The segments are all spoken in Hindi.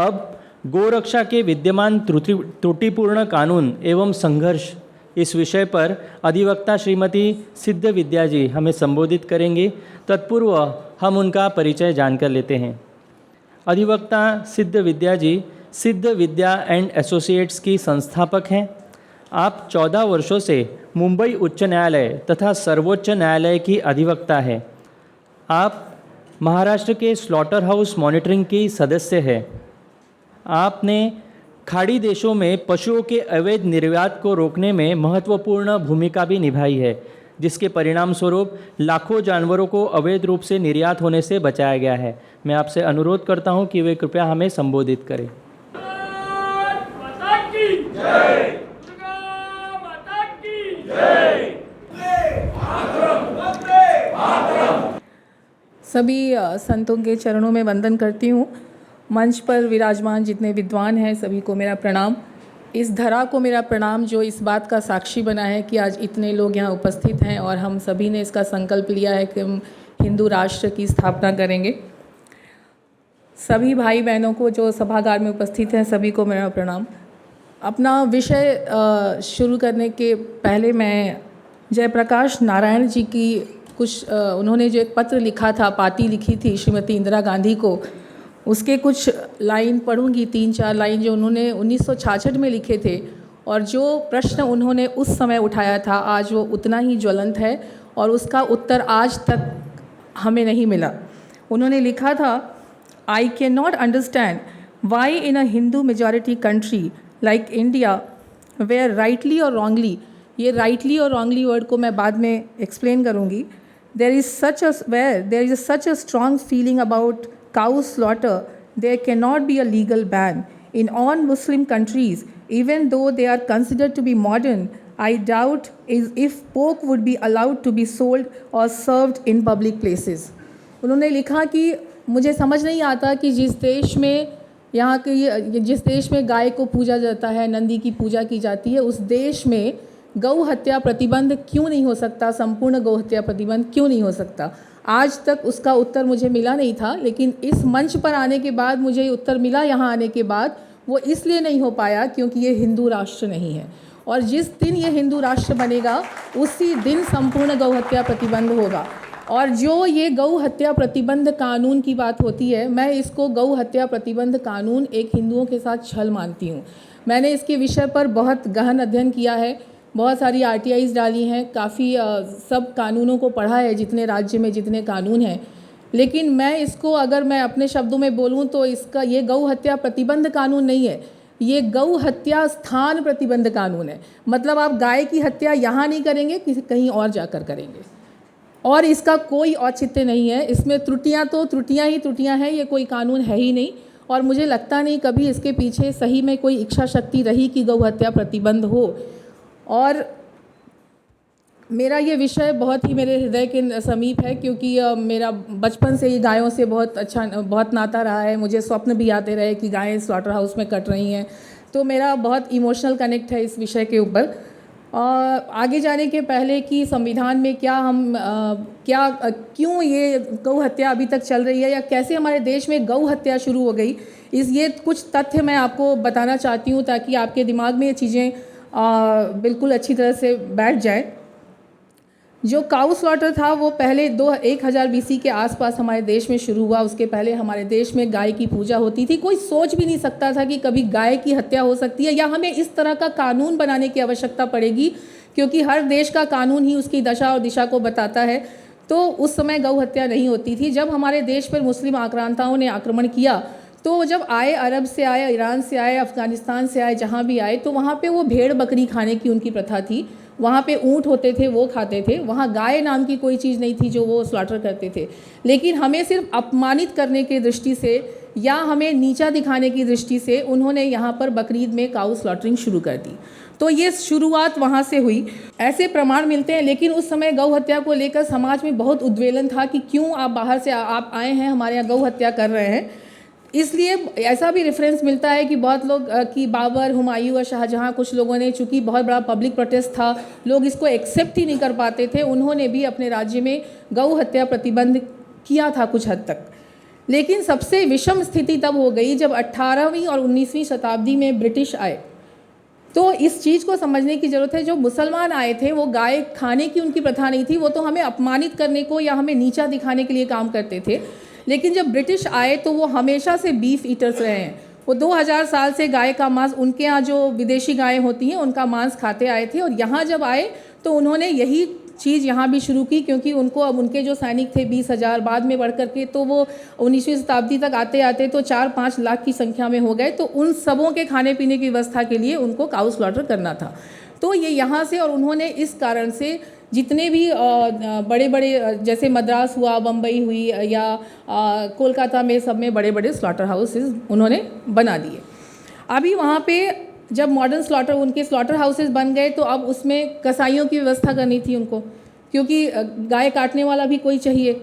अब गोरक्षा के विद्यमान त्रुटिपूर्ण कानून एवं संघर्ष इस विषय पर अधिवक्ता श्रीमती सिद्ध विद्या जी हमें संबोधित करेंगे। तत्पूर्व हम उनका परिचय जानकर लेते हैं। अधिवक्ता सिद्ध विद्या जी सिद्ध विद्या एंड एसोसिएट्स की संस्थापक हैं। आप 14 वर्षों से मुंबई उच्च न्यायालय तथा सर्वोच्च न्यायालय की अधिवक्ता हैं। आप महाराष्ट्र के स्लॉटर हाउस मॉनिटरिंग की सदस्य हैं। आपने खाड़ी देशों में पशुओं के अवैध निर्यात को रोकने में महत्वपूर्ण भूमिका भी निभाई है, जिसके परिणाम स्वरूप लाखों जानवरों को अवैध रूप से निर्यात होने से बचाया गया है। मैं आपसे अनुरोध करता हूं कि वे कृपया हमें संबोधित करें। सभी संतों के चरणों में वंदन करती हूँ। मंच पर विराजमान जितने विद्वान हैं सभी को मेरा प्रणाम। इस धरा को मेरा प्रणाम जो इस बात का साक्षी बना है कि आज इतने लोग यहाँ उपस्थित हैं और हम सभी ने इसका संकल्प लिया है कि हम हिंदू राष्ट्र की स्थापना करेंगे। सभी भाई बहनों को जो सभागार में उपस्थित हैं सभी को मेरा प्रणाम। अपना विषय शुरू करने के पहले मैं जयप्रकाश नारायण जी की कुछ उन्होंने जो एक पत्र लिखा था, पाती लिखी थी श्रीमती इंदिरा गांधी को, उसके कुछ लाइन पढ़ूंगी, 3-4 लाइन जो उन्होंने 1966 में लिखे थे और जो प्रश्न उन्होंने उस समय उठाया था आज वो उतना ही ज्वलंत है और उसका उत्तर आज तक हमें नहीं मिला। उन्होंने लिखा था, I can not understand why in a Hindu majority country like India where rightly और रॉन्गली, ये राइटली और रॉन्गली वर्ड को मैं बाद में एक्सप्लेन करूँगी, there is such a strong feeling about cow slaughter, there cannot be a legal ban. In all Muslim countries, even though they are considered to be modern, I doubt if pork would be allowed to be sold or served in public places. उन्होंने लिखा कि मुझे समझ नहीं आता कि जिस देश में गाय को पूजा जाता है, नंदी की पूजा की जाती है, उस देश में गौ हत्या प्रतिबंध क्यों नहीं हो सकता, संपूर्ण गौ हत्या प्रतिबंध क्यों नहीं हो सकता। आज तक उसका उत्तर मुझे मिला नहीं था, लेकिन इस मंच पर आने के बाद मुझे उत्तर मिला। यहाँ आने के बाद वो इसलिए नहीं हो पाया क्योंकि ये हिंदू राष्ट्र नहीं है और जिस दिन ये हिंदू राष्ट्र बनेगा उसी दिन संपूर्ण गौ हत्या प्रतिबंध होगा। और जो ये गौ हत्या प्रतिबंध कानून की बात होती है, मैं इसको गौ हत्या प्रतिबंध कानून एक हिंदुओं के साथ छल मानती हूँ। मैंने इसके विषय पर बहुत गहन अध्ययन किया है, बहुत सारी RTIs डाली हैं, काफ़ी सब कानूनों को पढ़ा है, जितने राज्य में जितने कानून हैं, लेकिन मैं इसको अगर मैं अपने शब्दों में बोलूं तो इसका ये गौ हत्या प्रतिबंध कानून नहीं है, ये गौ हत्या स्थान प्रतिबंध कानून है। मतलब आप गाय की हत्या यहाँ नहीं करेंगे, किसी कहीं और जाकर करेंगे और इसका कोई औचित्य नहीं है। इसमें त्रुटियाँ तो त्रुटियाँ ही त्रुटियाँ हैं, ये कोई कानून है ही नहीं और मुझे लगता नहीं कभी इसके पीछे सही में कोई इच्छा शक्ति रही कि गौ हत्या प्रतिबंध हो। और मेरा ये विषय बहुत ही मेरे हृदय के समीप है क्योंकि मेरा बचपन से ही गायों से बहुत नाता रहा है। मुझे स्वप्न भी आते रहे कि गायें स्लॉटर हाउस में कट रही हैं, तो मेरा बहुत इमोशनल कनेक्ट है इस विषय के ऊपर। आगे जाने के पहले कि संविधान में क्यों ये गौ हत्या अभी तक चल रही है या कैसे हमारे देश में गौ हत्या शुरू हो गई, ये कुछ तथ्य मैं आपको बताना चाहती हूँ ताकि आपके दिमाग में ये चीज़ें बिल्कुल अच्छी तरह से बैठ जाए। जो काऊ स्लॉटर था वो पहले 1000 BC के आसपास हमारे देश में शुरू हुआ। उसके पहले हमारे देश में गाय की पूजा होती थी। कोई सोच भी नहीं सकता था कि कभी गाय की हत्या हो सकती है या हमें इस तरह का कानून बनाने की आवश्यकता पड़ेगी, क्योंकि हर देश का कानून ही उसकी दशा और दिशा को बताता है। तो उस समय गौ हत्या नहीं होती थी। जब हमारे देश पर मुस्लिम आक्रांताओं ने आक्रमण किया तो जब आए, अरब से आए, ईरान से आए, अफ़गानिस्तान से आए, जहाँ भी आए, तो वहाँ पे वो भेड़ बकरी खाने की उनकी प्रथा थी। वहाँ पे ऊँट होते थे, वो खाते थे। वहाँ गाय नाम की कोई चीज़ नहीं थी जो वो स्लॉटर करते थे। लेकिन हमें सिर्फ अपमानित करने की दृष्टि से या हमें नीचा दिखाने की दृष्टि से उन्होंने यहाँ पर बकरीद में काऊ स्लॉटरिंग शुरू कर दी। तो ये शुरुआत वहाँ से हुई। ऐसे प्रमाण मिलते हैं, लेकिन उस समय गौ हत्या को लेकर समाज में बहुत उद्वेलन था कि क्यों आप बाहर से आप आए हैं, हमारे यहाँ गौ हत्या कर रहे हैं। इसलिए ऐसा भी रेफरेंस मिलता है कि बहुत लोग कि बाबर, हुमायूं और शाहजहां, कुछ लोगों ने, चूँकि बहुत बड़ा पब्लिक प्रोटेस्ट था, लोग इसको एक्सेप्ट ही नहीं कर पाते थे, उन्होंने भी अपने राज्य में गौ हत्या प्रतिबंध किया था कुछ हद तक। लेकिन सबसे विषम स्थिति तब हो गई जब 18वीं और 19वीं शताब्दी में ब्रिटिश आए। तो इस चीज़ को समझने की ज़रूरत है, जो मुसलमान आए थे वो गाय खाने की उनकी प्रथा नहीं थी, वो तो हमें अपमानित करने को या हमें नीचा दिखाने के लिए काम करते थे। लेकिन जब ब्रिटिश आए तो वो हमेशा से बीफ ईटर्स रहे हैं। वो 2000 साल से गाय का मांस, उनके यहाँ जो विदेशी गायें होती हैं उनका मांस खाते आए थे, और यहाँ जब आए तो उन्होंने यही चीज़ यहाँ भी शुरू की, क्योंकि उनको अब उनके जो सैनिक थे 20,000, बाद में बढ़ करके तो वो 19वीं शताब्दी तक आते आते तो 4-5 लाख की संख्या में हो गए। तो उन सबों के खाने पीने की व्यवस्था के लिए उनको काउ स्लॉटर करना था। तो ये यहाँ से, और उन्होंने इस कारण से जितने भी बड़े बड़े, जैसे मद्रास हुआ, बम्बई हुई या कोलकाता में, सब में बड़े बड़े स्लॉटर हाउसेस उन्होंने बना दिए। अभी वहाँ पे जब मॉडर्न स्लॉटर, उनके स्लॉटर हाउसेस बन गए तो अब उसमें कसाईयों की व्यवस्था करनी थी उनको, क्योंकि गाय काटने वाला भी कोई चाहिए।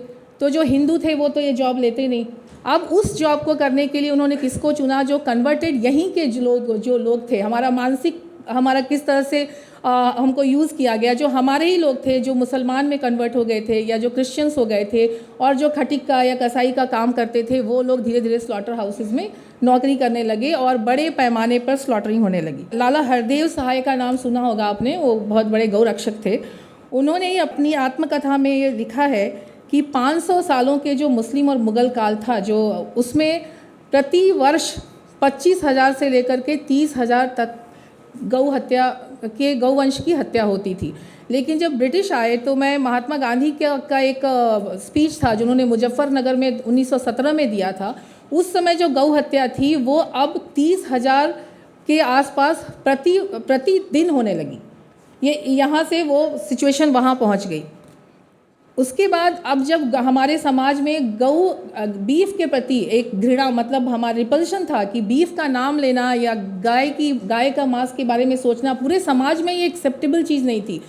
तो जो हिंदू थे वो तो ये जॉब लेते नहीं। अब उस जॉब को करने के लिए उन्होंने किसको चुना? जो कन्वर्टेड यहीं के जो लोग थे। हमारा किस तरह से हमको यूज़ किया गया, जो हमारे ही लोग थे जो मुसलमान में कन्वर्ट हो गए थे या जो क्रिश्चियंस हो गए थे और जो खटिक का या कसाई का काम करते थे, वो लोग धीरे धीरे स्लॉटर हाउसेस में नौकरी करने लगे और बड़े पैमाने पर स्लॉटरिंग होने लगी। लाला हरदेव सहाय का नाम सुना होगा आपने, वो बहुत बड़े गौरक्षक थे। उन्होंने ही अपनी आत्मकथा में ये लिखा है कि 500 सालों के जो मुस्लिम और मुग़ल काल था, जो उसमें प्रति वर्ष 25,000 से लेकर के 30,000 तक गौवंश की हत्या होती थी। लेकिन जब ब्रिटिश आए तो मैं महात्मा गांधी का एक स्पीच था जो उन्होंने मुजफ्फरनगर में 1917 में दिया था। उस समय जो गौ हत्या थी वो अब 30,000 के आसपास प्रतिदिन होने लगी। ये यहाँ से वो सिचुएशन वहाँ पहुँच गई। उसके बाद अब जब हमारे समाज में बीफ के प्रति एक घृणा, मतलब हमारा रिपल्शन था कि बीफ का नाम लेना या गाय का मांस के बारे में सोचना पूरे समाज में ये एक्सेप्टेबल चीज़ नहीं थी।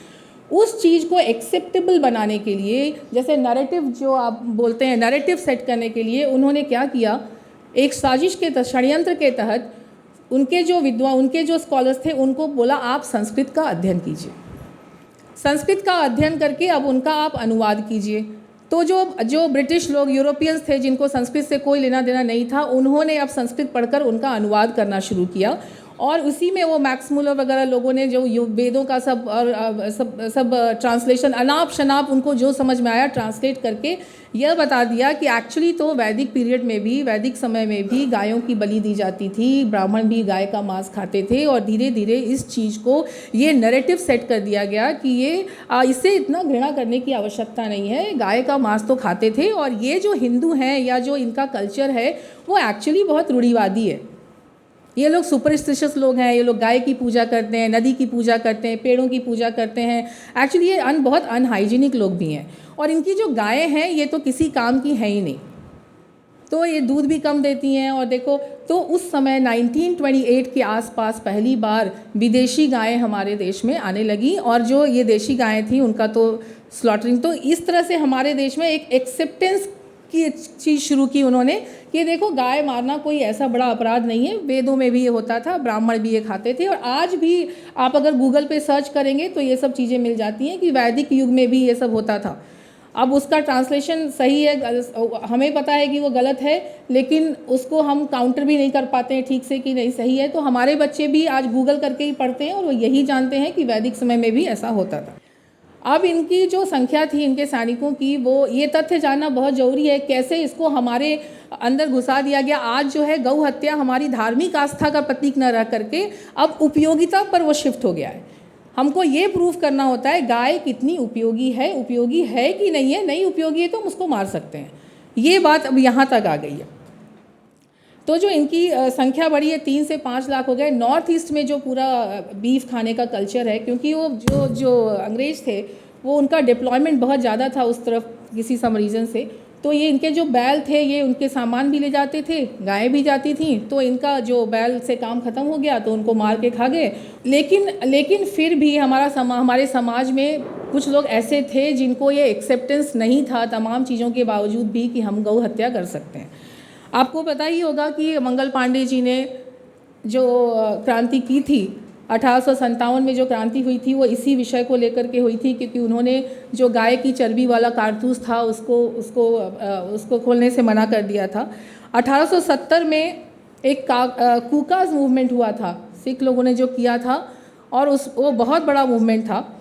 उस चीज़ को एक्सेप्टेबल बनाने के लिए, जैसे नैरेटिव जो आप बोलते हैं, नैरेटिव सेट करने के लिए उन्होंने क्या किया, एक साजिश के षड्यंत्र के तहत उनके जो स्कॉलर्स थे उनको बोला आप संस्कृत का अध्ययन कीजिए, संस्कृत का अध्ययन करके अब उनका आप अनुवाद कीजिए। तो जो ब्रिटिश लोग, यूरोपियंस थे जिनको संस्कृत से कोई लेना देना नहीं था, उन्होंने अब संस्कृत पढ़कर उनका अनुवाद करना शुरू किया और उसी में वो मैक्स मुलर वगैरह लोगों ने जो वेदों का सब ट्रांसलेशन अनाप शनाप उनको जो समझ में आया ट्रांसलेट करके यह बता दिया कि एक्चुअली तो वैदिक पीरियड में भी, वैदिक समय में भी गायों की बलि दी जाती थी, ब्राह्मण भी गाय का मांस खाते थे। और धीरे धीरे इस चीज़ को ये नैरेटिव सेट कर दिया गया कि इससे इतना घृणा करने की आवश्यकता नहीं है, गाय का मांस तो खाते थे। और ये जो हिंदू हैं या जो इनका कल्चर है वो एक्चुअली बहुत रूढ़िवादी है। ये लोग सुपरस्टिशियस लोग हैं, ये लोग गाय की पूजा करते हैं, नदी की पूजा करते हैं, पेड़ों की पूजा करते हैं। एक्चुअली ये बहुत अनहाइजीनिक लोग भी हैं। और इनकी जो गायें हैं ये तो किसी काम की है ही नहीं, तो ये दूध भी कम देती हैं। और देखो, तो उस समय 1928 के आसपास पहली बार विदेशी गायें हमारे देश में आने लगी और जो ये देशी गायें थी उनका तो स्लॉटरिंग, तो इस तरह से हमारे देश में एक एक्सेप्टेंस की चीज़ शुरू की उन्होंने कि देखो गाय मारना कोई ऐसा बड़ा अपराध नहीं है, वेदों में भी ये होता था, ब्राह्मण भी ये खाते थे। और आज भी आप अगर गूगल पे सर्च करेंगे तो ये सब चीज़ें मिल जाती हैं कि वैदिक युग में भी ये सब होता था। अब उसका ट्रांसलेशन सही है, हमें पता है कि वो गलत है, लेकिन उसको हम काउंटर भी नहीं कर पाते हैं ठीक से कि नहीं सही है। तो हमारे बच्चे भी आज गूगल करके ही पढ़ते हैं और वो यही जानते हैं कि वैदिक समय में भी ऐसा होता था। अब इनकी जो संख्या थी इनके सैनिकों की, वो ये तथ्य जानना बहुत ज़रूरी है कैसे इसको हमारे अंदर घुसा दिया गया। आज जो है गौ हत्या हमारी धार्मिक आस्था का प्रतीक न रह करके अब उपयोगिता पर वो शिफ्ट हो गया है। हमको ये प्रूफ करना होता है गाय कितनी उपयोगी है कि नहीं है, नहीं उपयोगी है तो हम उसको मार सकते हैं। ये बात अब यहाँ तक आ गई है। तो जो इनकी संख्या बढ़ी है, 3 से 5 लाख हो गए। नॉर्थ ईस्ट में जो पूरा बीफ खाने का कल्चर है, क्योंकि वो जो अंग्रेज थे वो उनका डिप्लॉयमेंट बहुत ज़्यादा था उस तरफ किसी सम रीज़न से, तो ये इनके जो बैल थे ये उनके सामान भी ले जाते थे, गायें भी जाती थीं, तो इनका जो बैल से काम ख़त्म हो गया तो उनको मार के खा गए। लेकिन फिर भी हमारे समाज में कुछ लोग ऐसे थे जिनको ये एक्सेप्टेंस नहीं था तमाम चीज़ों के बावजूद भी कि हम गौ हत्या कर सकते हैं। आपको पता ही होगा कि मंगल पांडे जी ने जो क्रांति की थी 1857 में जो क्रांति हुई थी वो इसी विषय को लेकर के हुई थी, क्योंकि उन्होंने जो गाय की चर्बी वाला कारतूस था उसको खोलने से मना कर दिया था। 1870 में एक कूकाज मूवमेंट हुआ था, सिख लोगों ने जो किया था, और वो बहुत बड़ा मूवमेंट था।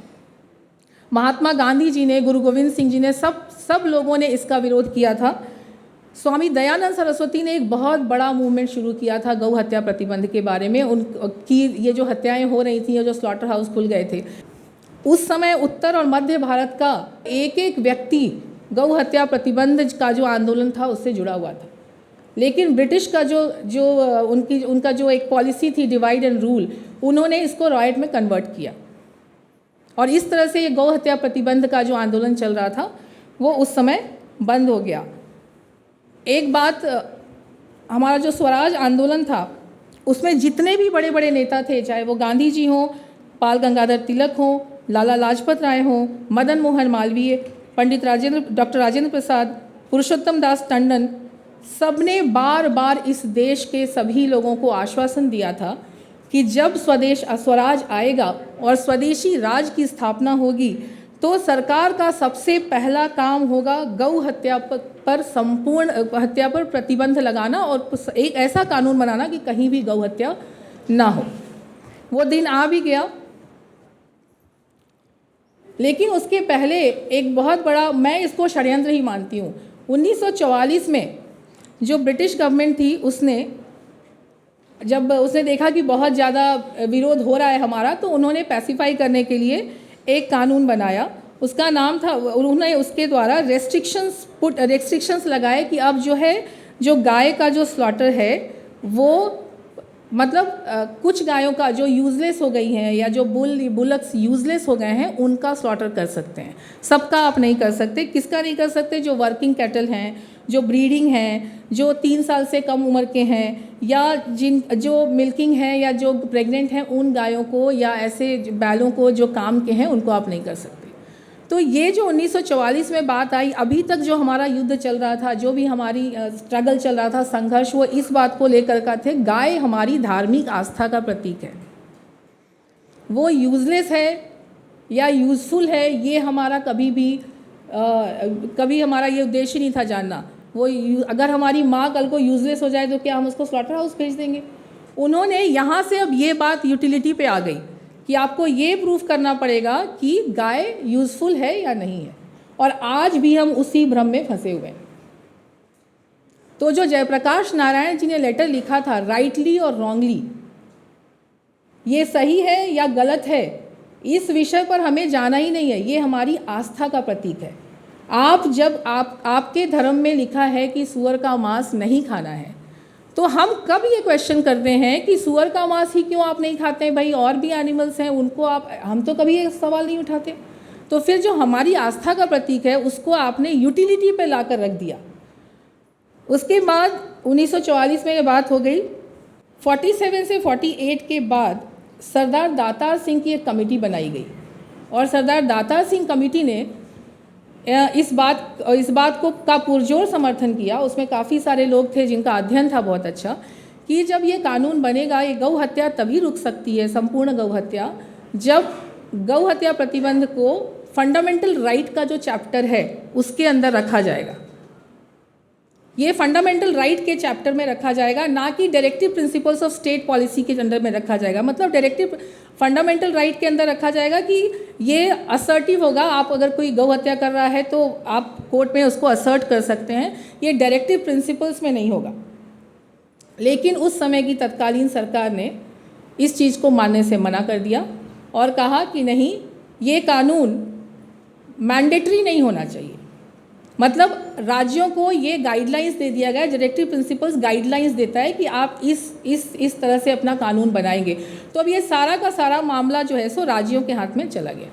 महात्मा गांधी जी ने, गुरु गोविंद सिंह जी ने, सब लोगों ने इसका विरोध किया था। स्वामी दयानंद सरस्वती ने एक बहुत बड़ा मूवमेंट शुरू किया था गौ हत्या प्रतिबंध के बारे में। उनकी ये जो हत्याएं हो रही थी, ये जो स्लॉटर हाउस खुल गए थे, उस समय उत्तर और मध्य भारत का एक एक व्यक्ति गौ हत्या प्रतिबंध का जो आंदोलन था उससे जुड़ा हुआ था। लेकिन ब्रिटिश का उनका जो एक पॉलिसी थी डिवाइड एंड रूल, उन्होंने इसको रॉयट में कन्वर्ट किया, और इस तरह से ये गौ हत्या प्रतिबंध का जो आंदोलन चल रहा था वो उस समय बंद हो गया। एक बात, हमारा जो स्वराज आंदोलन था उसमें जितने भी बड़े बड़े नेता थे, चाहे वो गांधी जी हों, बाल गंगाधर तिलक हों, लाला लाजपत राय हों, मदन मोहन मालवीय, पंडित डॉक्टर राजेंद्र प्रसाद, पुरुषोत्तम दास टंडन, सबने बार बार इस देश के सभी लोगों को आश्वासन दिया था कि जब स्वराज आएगा और स्वदेशी राज की स्थापना होगी तो सरकार का सबसे पहला काम होगा गौ हत्या पर संपूर्ण हत्या पर प्रतिबंध लगाना और एक ऐसा कानून बनाना कि कहीं भी गौ हत्या ना हो। वो दिन आ भी गया, लेकिन उसके पहले एक बहुत बड़ा, मैं इसको षड्यंत्र ही मानती हूँ, 1944 में जो ब्रिटिश गवर्नमेंट थी जब उसने देखा कि बहुत ज़्यादा विरोध हो रहा है हमारा, तो उन्होंने पैसिफाई करने के लिए एक कानून बनाया। उसका नाम था, उन्होंने उसके द्वारा रेस्ट्रिक्शंस लगाए कि अब जो गाय का जो स्लॉटर है वो मतलब कुछ गायों का जो यूज़लेस हो गई हैं या जो बुलक्स यूज़लेस हो गए हैं उनका स्लॉटर कर सकते हैं, सबका आप नहीं कर सकते। किसका नहीं कर सकते? जो वर्किंग कैटल हैं, जो ब्रीडिंग हैं, जो 3 साल से कम उम्र के हैं, या जो मिल्किंग है या जो प्रेग्नेंट हैं, उन गायों को या ऐसे बैलों को जो काम के हैं उनको आप नहीं कर सकते। तो ये जो 1944 में बात आई, अभी तक जो हमारा युद्ध चल रहा था, जो भी हमारी स्ट्रगल चल रहा था, संघर्ष, वो इस बात को लेकर का थे, गाय हमारी धार्मिक आस्था का प्रतीक है। वो यूज़लेस है या यूज़फुल है, ये हमारा कभी हमारा ये उद्देश्य नहीं था जानना। अगर हमारी माँ कल को यूज़लेस हो जाए तो क्या हम उसको स्लॉटर हाउस भेज देंगे? उन्होंने यहाँ से अब ये बात यूटिलिटी पे आ गई कि आपको ये प्रूफ करना पड़ेगा कि गाय यूज़फुल है या नहीं है, और आज भी हम उसी भ्रम में फंसे हुए हैं। तो जो जयप्रकाश नारायण जी ने लेटर लिखा था, राइटली और रॉन्गली, ये सही है या गलत है, इस विषय पर हमें जाना ही नहीं है। ये हमारी आस्था का प्रतीक है। जब आपके धर्म में लिखा है कि सूअर का मांस नहीं खाना है, तो हम कब ये क्वेश्चन करते हैं कि सूअर का मांस ही क्यों आप नहीं खाते हैं? भाई और भी एनिमल्स हैं, उनको हम तो कभी ये सवाल नहीं उठाते। तो फिर जो हमारी आस्था का प्रतीक है उसको आपने यूटिलिटी पे ला कर रख दिया। उसके बाद 1944 में ये बात हो गई। 47 से 48 के बाद सरदार दातार सिंह की एक कमेटी बनाई गई, और सरदार दातार सिंह कमेटी ने इस बात को का पुरजोर समर्थन किया। उसमें काफ़ी सारे लोग थे जिनका अध्ययन था बहुत अच्छा, कि जब ये कानून बनेगा, ये गौ हत्या तभी रुक सकती है, संपूर्ण गौ हत्या, जब गौ हत्या प्रतिबंध को फंडामेंटल राइट का जो चैप्टर है उसके अंदर रखा जाएगा। ये फंडामेंटल राइट के चैप्टर में रखा जाएगा, ना कि directive principles of state policy के अंदर में रखा जाएगा। मतलब डायरेक्टिव फंडामेंटल राइट के अंदर रखा जाएगा कि ये असर्टिव होगा। आप अगर कोई गौ हत्या कर रहा है तो आप कोर्ट में उसको असर्ट कर सकते हैं, ये डायरेक्टिव प्रिंसिपल्स में नहीं होगा। लेकिन उस समय की तत्कालीन सरकार ने इस चीज़ को मानने से मना कर दिया और कहा कि नहीं, ये कानून मैंडेटरी नहीं होना चाहिए। मतलब राज्यों को ये गाइडलाइंस दे दिया गया, डायरेक्टिव प्रिंसिपल्स गाइडलाइंस देता है कि आप इस तरह से अपना कानून बनाएंगे। तो अब ये सारा का सारा मामला जो है सो राज्यों के हाथ में चला गया।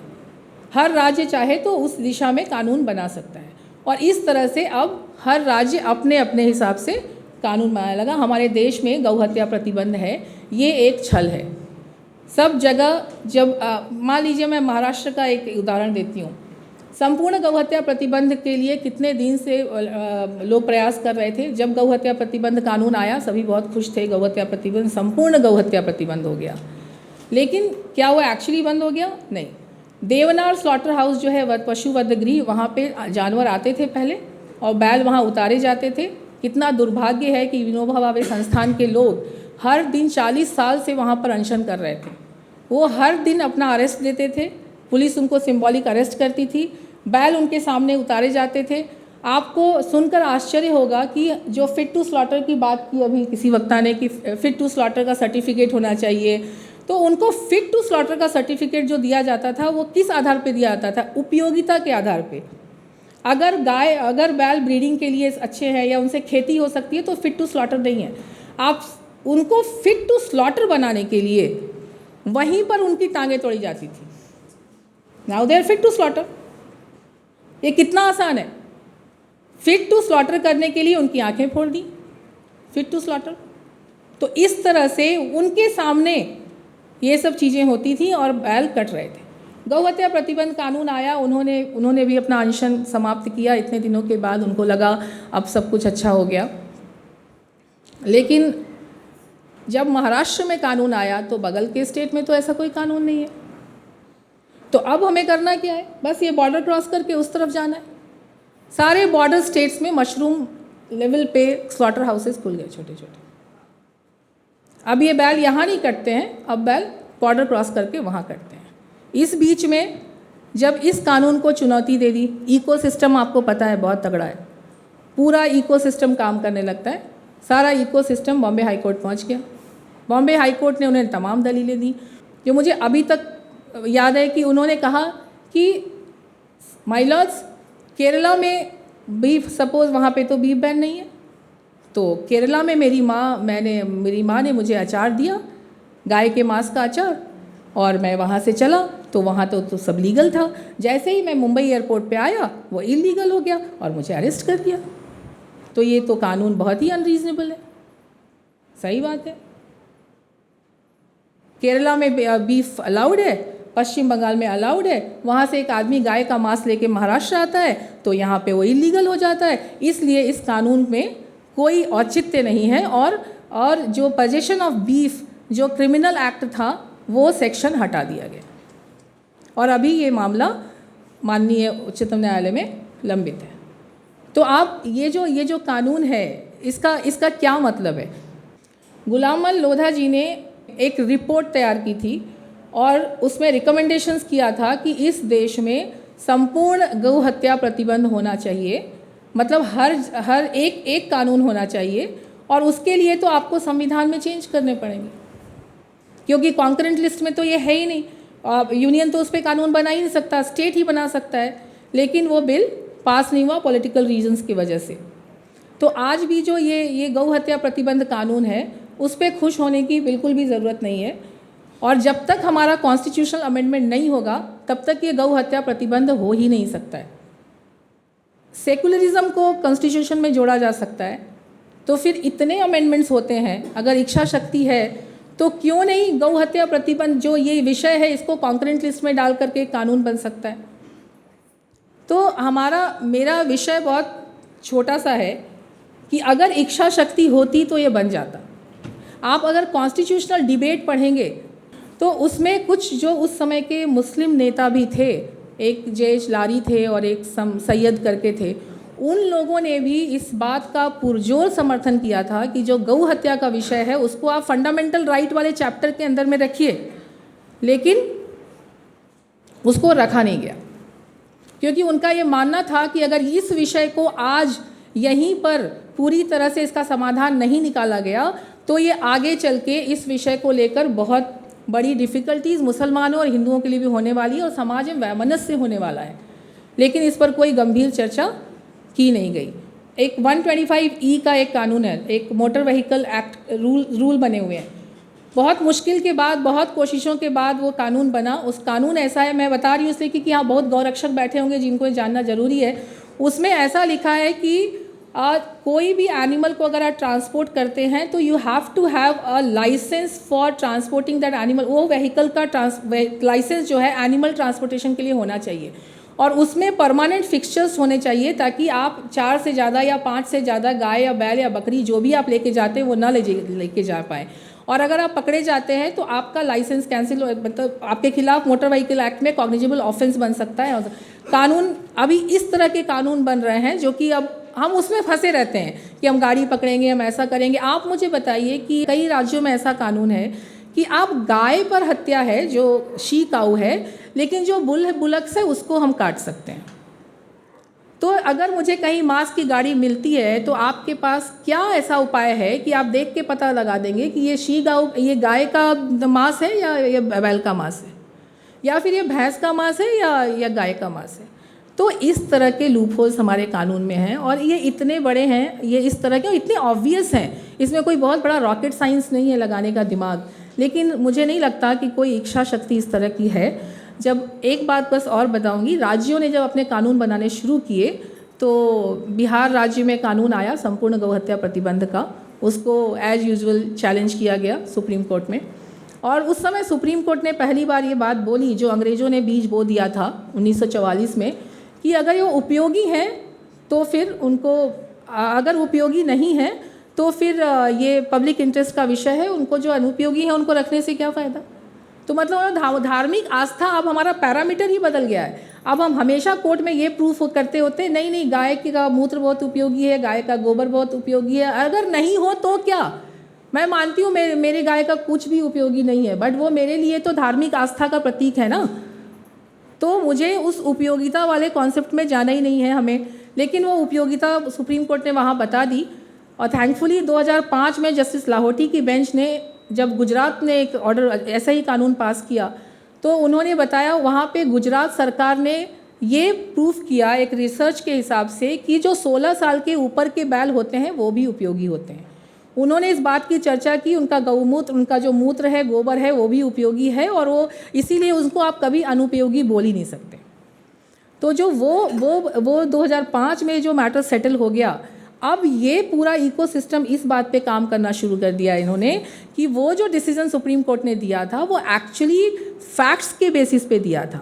हर राज्य चाहे तो उस दिशा में कानून बना सकता है, और इस तरह से अब हर राज्य अपने अपने हिसाब से कानून बनाने लगा। हमारे देश में गौ हत्या प्रतिबंध है, ये एक छल है। सब जगह जब मान लीजिए, मैं महाराष्ट्र का एक उदाहरण देती हूँ। संपूर्ण गौ हत्या प्रतिबंध के लिए कितने दिन से लोग प्रयास कर रहे थे। जब गौ हत्या प्रतिबंध कानून आया, सभी बहुत खुश थे, गौ हत्या प्रतिबंध, संपूर्ण गौ हत्या प्रतिबंध हो गया। लेकिन क्या वो एक्चुअली बंद हो गया? नहीं। देवनार स्लॉटर हाउस जो है पशु वध गृह, वहाँ पे जानवर आते थे पहले और बैल वहाँ उतारे जाते थे। कितना दुर्भाग्य है कि विनोबा भावे संस्थान के लोग हर दिन 40 साल से वहाँ पर अनशन कर रहे थे। वो हर दिन अपना अरेस्ट देते थे, पुलिस उनको सिंबॉलिक अरेस्ट करती थी, बैल उनके सामने उतारे जाते थे। आपको सुनकर आश्चर्य होगा कि जो फिट टू स्लॉटर की बात की अभी किसी वक्ता ने कि फिट टू स्लॉटर का सर्टिफिकेट होना चाहिए, तो उनको फिट टू स्लॉटर का सर्टिफिकेट जो दिया जाता था वो किस आधार पे दिया जाता था? उपयोगिता के आधार पे। अगर बैल ब्रीडिंग के लिए अच्छे हैं या उनसे खेती हो सकती है तो फिट टू स्लॉटर नहीं है। आप उनको फिट टू स्लॉटर बनाने के लिए वहीं पर उनकी टांगें तोड़ी जाती थी। Now they are fit to slaughter. ये कितना आसान है। फिट टू स्लॉटर करने के लिए उनकी आंखें फोड़ दी, फिट टू स्लॉटर। तो इस तरह से उनके सामने ये सब चीज़ें होती थी और बैल कट रहे थे। गौ हत्या प्रतिबंध कानून आया, उन्होंने भी अपना अनशन समाप्त किया। इतने दिनों के बाद उनको लगा अब सब कुछ अच्छा हो गया। लेकिन जब महाराष्ट्र में कानून आया तो बगल के स्टेट में तो ऐसा कोई कानून नहीं है। तो अब हमें करना क्या है? बस ये बॉर्डर क्रॉस करके उस तरफ जाना है। सारे बॉर्डर स्टेट्स में मशरूम लेवल पे स्लॉटर हाउसेस खुल गए छोटे छोटे। अब ये बैल यहाँ नहीं कटते हैं, अब बैल बॉर्डर क्रॉस करके वहाँ कटते हैं। इस बीच में जब इस कानून को चुनौती दे दी, इकोसिस्टम आपको पता है बहुत तगड़ा है, पूरा इकोसिस्टम काम करने लगता है। सारा इकोसिस्टम बॉम्बे हाई कोर्ट पहुँच गया। बॉम्बे हाई कोर्ट ने उन्हें तमाम दलीलें दी। जो मुझे अभी तक याद है कि उन्होंने कहा कि माय लॉर्ड्स, केरला में बीफ, सपोज़ वहाँ पे तो बीफ बैन नहीं है, तो केरला में मेरी माँ ने मुझे अचार दिया, गाय के मांस का अचार, और मैं वहाँ से चला तो वहाँ तो सब लीगल था। जैसे ही मैं मुंबई एयरपोर्ट पे आया वो इलीगल हो गया और मुझे अरेस्ट कर दिया। तो ये तो कानून बहुत ही अनरीजनेबल है। सही बात है। केरला में बीफ अलाउड है, पश्चिम बंगाल में अलाउड है, वहाँ से एक आदमी गाय का मांस लेके महाराष्ट्र आता है तो यहाँ पे वो इलीगल हो जाता है। इसलिए इस कानून में कोई औचित्य नहीं है। और जो पोजेशन ऑफ बीफ जो क्रिमिनल एक्ट था वो सेक्शन हटा दिया गया और अभी ये मामला माननीय उच्चतम न्यायालय में लंबित है। तो आप ये जो कानून है इसका क्या मतलब है? गुलामल लोधा जी ने एक रिपोर्ट तैयार की थी और उसमें रिकमेंडेशंस किया था कि इस देश में संपूर्ण गौ हत्या प्रतिबंध होना चाहिए। मतलब हर एक कानून होना चाहिए और उसके लिए तो आपको संविधान में चेंज करने पड़ेंगे, क्योंकि कॉन्करेंट लिस्ट में तो ये है ही नहीं। यूनियन तो उस पर कानून बना ही नहीं सकता, स्टेट ही बना सकता है, लेकिन वो बिल पास नहीं हुआ पॉलिटिकल रीजंस की वजह से। तो आज भी जो ये गौ हत्या प्रतिबंध कानून है उस पर खुश होने की बिल्कुल भी ज़रूरत नहीं है। और जब तक हमारा कॉन्स्टिट्यूशनल अमेंडमेंट नहीं होगा तब तक ये गौ हत्या प्रतिबंध हो ही नहीं सकता है। सेकुलरिज्म को कॉन्स्टिट्यूशन में जोड़ा जा सकता है तो फिर इतने अमेंडमेंट्स होते हैं। अगर इच्छा शक्ति है तो क्यों नहीं गौ हत्या प्रतिबंध जो ये विषय है इसको कॉन्करेंट लिस्ट में डाल करके कानून बन सकता है। तो मेरा विषय बहुत छोटा सा है कि अगर इच्छा शक्ति होती तो ये बन जाता। आप अगर कॉन्स्टिट्यूशनल डिबेट पढ़ेंगे तो उसमें कुछ जो उस समय के मुस्लिम नेता भी थे, एक जयेश लारी थे और एक सैयद करके थे, उन लोगों ने भी इस बात का पुरजोर समर्थन किया था कि जो गौ हत्या का विषय है उसको आप फंडामेंटल राइट वाले चैप्टर के अंदर में रखिए, लेकिन उसको रखा नहीं गया क्योंकि उनका ये मानना था कि अगर इस विषय को आज यहीं पर पूरी तरह से इसका समाधान नहीं निकाला गया तो ये आगे चल के इस विषय को लेकर बहुत बड़ी डिफ़िकल्टीज़ मुसलमानों और हिंदुओं के लिए भी होने वाली है और समाज में वैमनस्य होने वाला है। लेकिन इस पर कोई गंभीर चर्चा की नहीं गई। एक 125E का एक कानून है, एक मोटर व्हीकल एक्ट रूल बने हुए हैं। बहुत मुश्किल के बाद, बहुत कोशिशों के बाद वो कानून बना। उस कानून ऐसा है, मैं बता रही हूँ इसलिए कि यहाँ बहुत गौरक्षक बैठे होंगे जिनको जानना ज़रूरी है। उसमें ऐसा लिखा है कि कोई भी एनिमल को अगर आप ट्रांसपोर्ट करते हैं तो you have to have a licence for transporting that animal. वो व्हीकल का लाइसेंस जो है एनिमल ट्रांसपोर्टेशन के लिए होना चाहिए और उसमें परमानेंट फिक्सचर्स होने चाहिए ताकि आप 4 से ज़्यादा या 5 से ज़्यादा गाय या बैल या बकरी जो भी आप लेके जाते हैं वो ना लेके जा पाएँ। और अगर आप पकड़े जाते हैं तो आपका लाइसेंस कैंसिल, मतलब आपके खिलाफ मोटर व्हीकल एक्ट में कॉग्निजेबल ऑफेंस बन सकता है। कानून अभी इस तरह के कानून बन रहे हैं जो कि अब हम उसमें फंसे रहते हैं कि हम गाड़ी पकड़ेंगे, हम ऐसा करेंगे। आप मुझे बताइए कि कई राज्यों में ऐसा कानून है कि आप गाय पर हत्या है जो शी काऊ है, लेकिन जो बुलक्स है उसको हम काट सकते हैं। तो अगर मुझे कहीं मांस की गाड़ी मिलती है तो आपके पास क्या ऐसा उपाय है कि आप देख के पता लगा देंगे कि ये गाय का मांस है या ये बैल का मांस है, या फिर ये भैंस का मांस है या गाय का मांस है। तो इस तरह के लूपहोल्स हमारे कानून में हैं और ये इतने बड़े हैं, ये इस तरह के इतने ऑब्वियस हैं, इसमें कोई बहुत बड़ा रॉकेट साइंस नहीं है लगाने का दिमाग। लेकिन मुझे नहीं लगता कि कोई इच्छा शक्ति इस तरह की है। जब एक बात बस और बताऊंगी, राज्यों ने जब अपने कानून बनाने शुरू किए तो बिहार राज्य में कानून आया संपूर्ण गौहत्या प्रतिबंध का, उसको एज यूजुअल चैलेंज किया गया सुप्रीम कोर्ट में। और उस समय सुप्रीम कोर्ट ने पहली बार ये बात बोली जो अंग्रेज़ों ने बीज बो दिया था 1944 में, कि अगर ये उपयोगी हैं तो फिर उनको, अगर उपयोगी नहीं है तो फिर ये पब्लिक इंटरेस्ट का विषय है, उनको जो अनुपयोगी है उनको रखने से क्या फ़ायदा। तो मतलब धार्मिक आस्था अब हमारा पैरामीटर ही बदल गया है। अब हम हमेशा कोर्ट में ये प्रूफ करते होते नहीं गाय का मूत्र बहुत उपयोगी है, गाय का गोबर बहुत उपयोगी है। अगर नहीं हो तो क्या, मैं मानती हूँ मेरे गाय का कुछ भी उपयोगी नहीं है, बट वो मेरे लिए तो धार्मिक आस्था का प्रतीक है ना। तो मुझे उस उपयोगिता वाले कॉन्सेप्ट में जाना ही नहीं है हमें। लेकिन वो उपयोगिता सुप्रीम कोर्ट ने वहाँ बता दी। और थैंकफुली 2005 में जस्टिस लाहौटी की बेंच ने, जब गुजरात ने एक ऑर्डर ऐसा ही कानून पास किया, तो उन्होंने बताया वहाँ पे गुजरात सरकार ने ये प्रूफ किया एक रिसर्च के हिसाब से कि जो 16 साल के ऊपर के बैल होते हैं वो भी उपयोगी होते हैं। उन्होंने इस बात की चर्चा की, उनका गौमूत्र, उनका जो मूत्र है, गोबर है, वो भी उपयोगी है और वो इसीलिए उसको आप कभी अनुपयोगी बोल ही नहीं सकते। तो जो वो 2005 में जो मैटर सेटल हो गया, अब ये पूरा इकोसिस्टम इस बात पे काम करना शुरू कर दिया इन्होंने कि वो जो डिसीजन सुप्रीम कोर्ट ने दिया था वो एक्चुअली फैक्ट्स के बेसिस पे दिया था।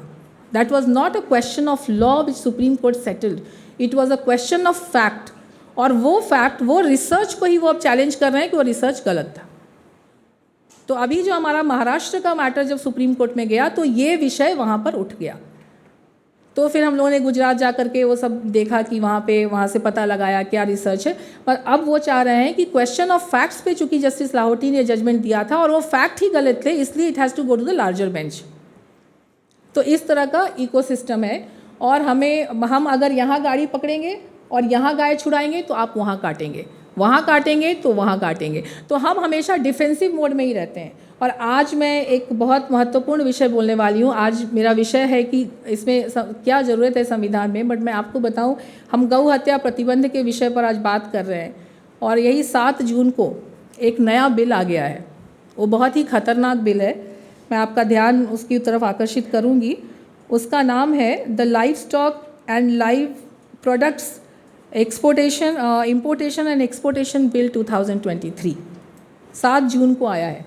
That was not a question of law which supreme court settled, it was a question of fact. और वो फैक्ट, वो रिसर्च को ही वो अब चैलेंज कर रहे हैं कि वो रिसर्च गलत था। तो अभी जो हमारा महाराष्ट्र का मैटर जब सुप्रीम कोर्ट में गया तो ये विषय वहाँ पर उठ गया। तो फिर हम लोगों ने गुजरात जा कर के वो सब देखा कि वहाँ से पता लगाया क्या रिसर्च है। पर अब वो चाह रहे हैं कि क्वेश्चन ऑफ फैक्ट्स पे चूंकि जस्टिस लाहौटी ने जजमेंट दिया था और वो फैक्ट ही गलत थे, इसलिए it has to go to the larger bench. तो इस तरह का इकोसिस्टम है। और हम अगर यहाँ गाड़ी पकड़ेंगे और यहाँ गाय छुड़ाएंगे तो आप वहाँ काटेंगे, वहाँ काटेंगे तो वहाँ काटेंगे। तो हम हमेशा डिफेंसिव मोड में ही रहते हैं। और आज मैं एक बहुत महत्वपूर्ण विषय बोलने वाली हूँ। आज मेरा विषय है कि इसमें क्या ज़रूरत है संविधान में, बट मैं आपको बताऊँ, हम गौ हत्या प्रतिबंध के विषय पर आज बात कर रहे हैं। और यही 7 जून को एक नया बिल आ गया है, वो बहुत ही खतरनाक बिल है। मैं आपका ध्यान उसकी तरफ आकर्षित करूँगी। उसका नाम है the live stock and live products importation and exportation bill 2023, 7 जून को आया है।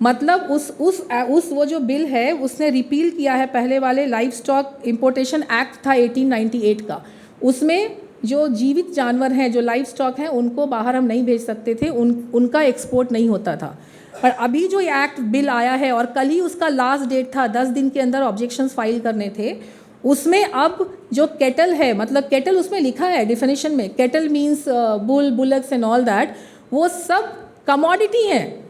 मतलब उस वो जो बिल है उसने रिपील किया है पहले वाले लाइव स्टॉक इम्पोर्टेशन एक्ट था 1898 का। उसमें जो जीवित जानवर हैं, जो लाइव स्टॉक हैं, उनको बाहर हम नहीं भेज सकते थे, उनका एक्सपोर्ट नहीं होता था। पर अभी जो ये एक्ट बिल आया है और कल ही उसका लास्ट डेट था, 10 दिन के अंदर ऑब्जेक्शंस फाइल करने थे, उसमें अब जो केटल है, मतलब केटल उसमें लिखा है डिफिनेशन में, kettle means bull, bullocks and all that, वो सब कमोडिटी हैं।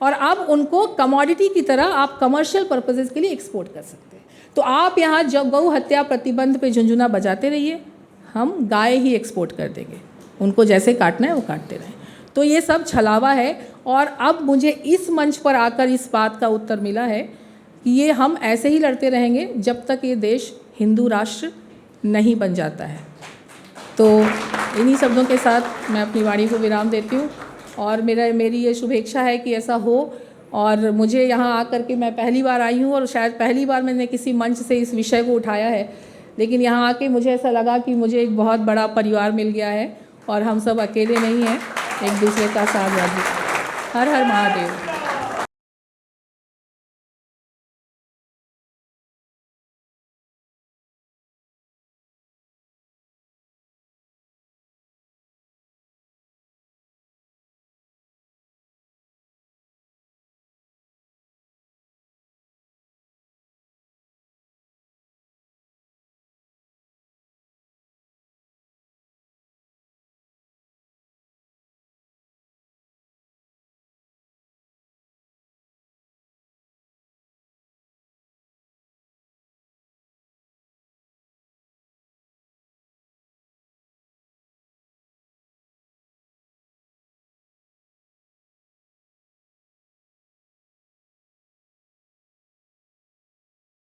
और अब उनको कमोडिटी की तरह आप कमर्शियल पर्पसेस के लिए एक्सपोर्ट कर सकते हैं। तो आप यहाँ जब गौ हत्या प्रतिबंध पे झुंझुना बजाते रहिए, हम गाय ही एक्सपोर्ट कर देंगे, उनको जैसे काटना है वो काटते रहें। तो ये सब छलावा है। और अब मुझे इस मंच पर आकर इस बात का उत्तर मिला है कि ये हम ऐसे ही लड़ते रहेंगे जब तक ये देश हिंदू राष्ट्र नहीं बन जाता है। तो इन्हीं शब्दों के साथ मैं अपनी वाणी को विराम देती हूँ और मेरी ये शुभेच्छा है कि ऐसा हो। और मुझे यहाँ आकर के, मैं पहली बार आई हूँ और शायद पहली बार मैंने किसी मंच से इस विषय को उठाया है, लेकिन यहाँ आके मुझे ऐसा लगा कि मुझे एक बहुत बड़ा परिवार मिल गया है और हम सब अकेले नहीं हैं, एक दूसरे का साथ। हर हर महादेव।